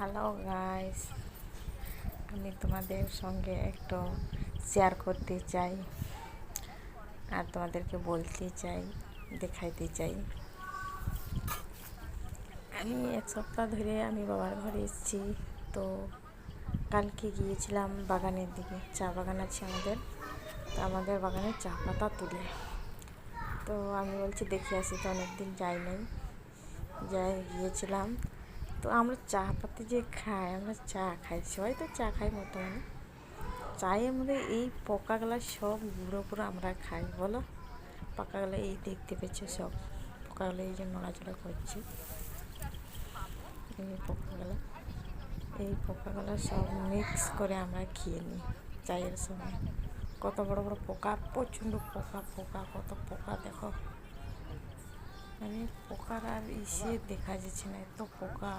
Hello guys, আমি তোমাদের সঙ্গে একটু শেয়ার করতে চাই আর তোমাদেরকে বলতে চাই, দেখাইতে চাই। আমি এক সপ্তাহ ধরে আমি বাবার ঘরে এসেছি। তো কালকে গিয়েছিলাম বাগানের দিকে, চা বাগান আছে আমাদের। তো আমাদের বাগানে চা পাতা তুলে, তো আমি বলছি দেখে আসি, তো অনেকদিন যাই নাই, গিয়েছিলাম। তো আমরা চা পাতি যে খাই, আমরা চা খাই, সবাই তো চা খাই বর্তমানে। চায়ের মধ্যে এই পোকাগুলো সব গুঁড়ো করে আমরা খাই, বলো। পোকাগুলো এই দেখতে পেয়েছো, সব পোকাগুলো এই যে নড়াচড়া করছে, এই পোকাগুলো সব মিক্স করে আমরা খেয়ে নিই চায়ের সময়। কত বড় বড় পোকা, প্রচণ্ড পোকা, কত পোকা দেখো, মানে পোকার আর দেখা যাচ্ছে না, এত পোকা।